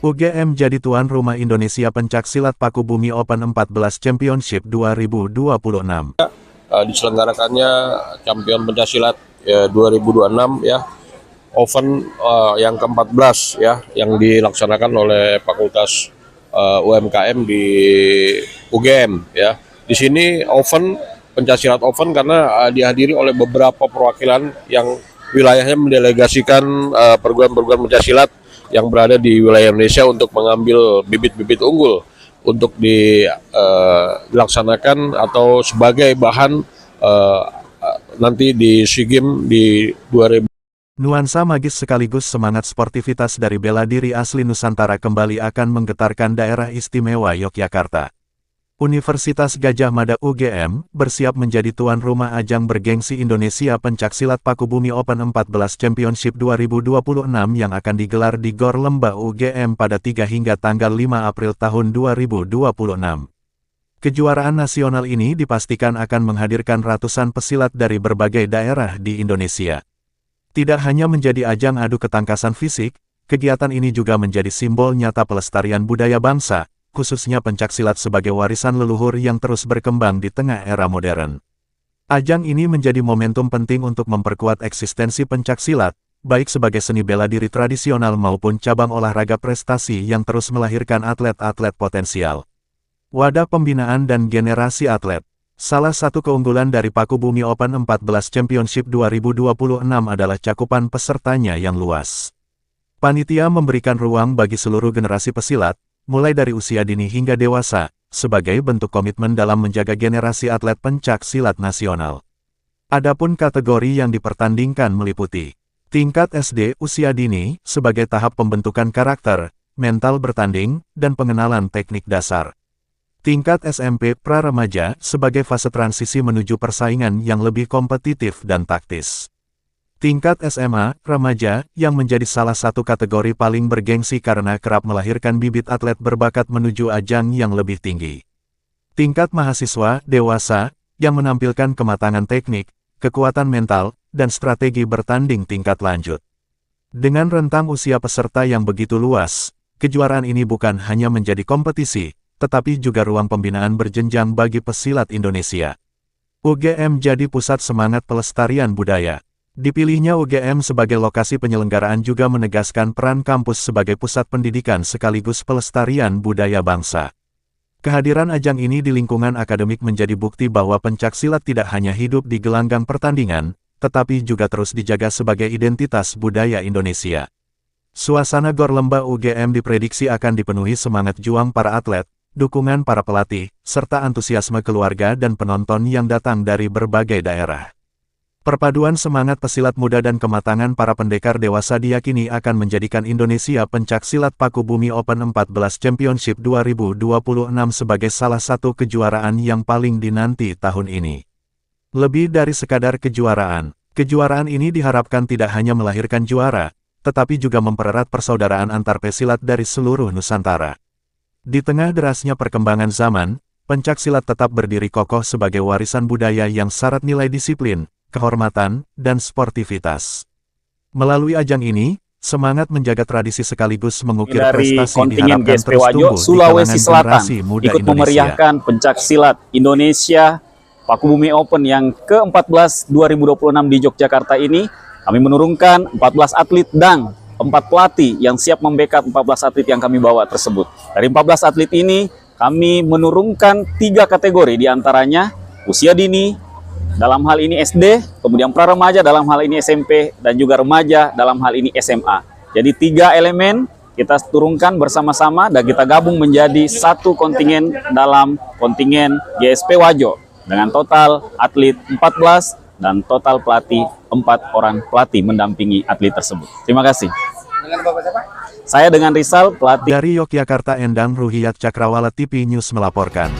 UGM jadi tuan rumah Indonesia Pencaksilat Paku Bumi Open 14 Championship 2026. Diselenggarakannya Champion Pencaksilat 2026 ya, Open yang ke-14 ya, yang dilaksanakan oleh Fakultas UMKM di UGM ya. Di sini Open Pencaksilat Open karena dihadiri oleh beberapa perwakilan yang wilayahnya mendelegasikan perguruan-perguruan pencaksilat yang berada di wilayah Indonesia untuk mengambil bibit-bibit unggul untuk dilaksanakan atau sebagai bahan nanti di SEA Games di 2000. Nuansa magis sekaligus semangat sportivitas dari bela diri asli Nusantara kembali akan menggetarkan daerah istimewa Yogyakarta. Universitas Gadjah Mada UGM bersiap menjadi tuan rumah ajang bergengsi Indonesia Pencaksilat Paku Bumi Open 14 Championship 2026 yang akan digelar di Gor Lembah UGM pada 3 hingga tanggal 5 April tahun 2026. Kejuaraan nasional ini dipastikan akan menghadirkan ratusan pesilat dari berbagai daerah di Indonesia. Tidak hanya menjadi ajang adu ketangkasan fisik, kegiatan ini juga menjadi simbol nyata pelestarian budaya bangsa, khususnya pencaksilat sebagai warisan leluhur yang terus berkembang di tengah era modern. Ajang ini menjadi momentum penting untuk memperkuat eksistensi pencaksilat, baik sebagai seni bela diri tradisional maupun cabang olahraga prestasi yang terus melahirkan atlet-atlet potensial. Wadah pembinaan dan generasi atlet. Salah satu keunggulan dari Paku Bumi Open 14 Championship 2026 adalah cakupan pesertanya yang luas. Panitia memberikan ruang bagi seluruh generasi pesilat, mulai dari usia dini hingga dewasa, sebagai bentuk komitmen dalam menjaga generasi atlet pencaksilat nasional. Adapun kategori yang dipertandingkan meliputi tingkat SD usia dini sebagai tahap pembentukan karakter, mental bertanding, dan pengenalan teknik dasar. Tingkat SMP pra-remaja sebagai fase transisi menuju persaingan yang lebih kompetitif dan taktis. Tingkat SMA, remaja, yang menjadi salah satu kategori paling bergengsi karena kerap melahirkan bibit atlet berbakat menuju ajang yang lebih tinggi. Tingkat mahasiswa, dewasa, yang menampilkan kematangan teknik, kekuatan mental, dan strategi bertanding tingkat lanjut. Dengan rentang usia peserta yang begitu luas, kejuaraan ini bukan hanya menjadi kompetisi, tetapi juga ruang pembinaan berjenjang bagi pesilat Indonesia. UGM jadi pusat semangat pelestarian budaya. Dipilihnya UGM sebagai lokasi penyelenggaraan juga menegaskan peran kampus sebagai pusat pendidikan sekaligus pelestarian budaya bangsa. Kehadiran ajang ini di lingkungan akademik menjadi bukti bahwa pencaksilat tidak hanya hidup di gelanggang pertandingan, tetapi juga terus dijaga sebagai identitas budaya Indonesia. Suasana Gor Lembah UGM diprediksi akan dipenuhi semangat juang para atlet, dukungan para pelatih, serta antusiasme keluarga dan penonton yang datang dari berbagai daerah. Perpaduan semangat pesilat muda dan kematangan para pendekar dewasa diyakini akan menjadikan Indonesia Pencaksilat Paku Bumi Open 14 Championship 2026 sebagai salah satu kejuaraan yang paling dinanti tahun ini. Lebih dari sekadar kejuaraan, kejuaraan ini diharapkan tidak hanya melahirkan juara, tetapi juga mempererat persaudaraan antar pesilat dari seluruh Nusantara. Di tengah derasnya perkembangan zaman, pencaksilat tetap berdiri kokoh sebagai warisan budaya yang syarat nilai disiplin, kehormatan, dan sportivitas. Melalui ajang ini, semangat menjaga tradisi sekaligus mengukir prestasi diharapkan GSP terus Wajo, tumbuh Sulawesi di kalangan Selatan, generasi muda ikut Indonesia. memeriahkan pencaksilat Indonesia Paku Bumi Open yang ke-14 2026 di Yogyakarta ini. Kami menurunkan 14 atlet dan 4 pelatih yang siap membackup 14 atlet yang kami bawa tersebut. Dari 14 atlet ini, kami menurunkan 3 kategori diantaranya usia dini, dalam hal ini SD, kemudian pra-remaja dalam hal ini SMP, dan juga remaja dalam hal ini SMA. Jadi 3 elemen kita turunkan bersama-sama dan kita gabung menjadi satu kontingen dalam kontingen GSP Wajo. Dengan total atlet 14 dan total pelatih 4 orang pelatih mendampingi atlet tersebut. Terima kasih. Dengan Bapak siapa? Saya dengan Rizal, pelatih. Dari Yogyakarta, Endang Ruhiyat Cakrawala TV News melaporkan.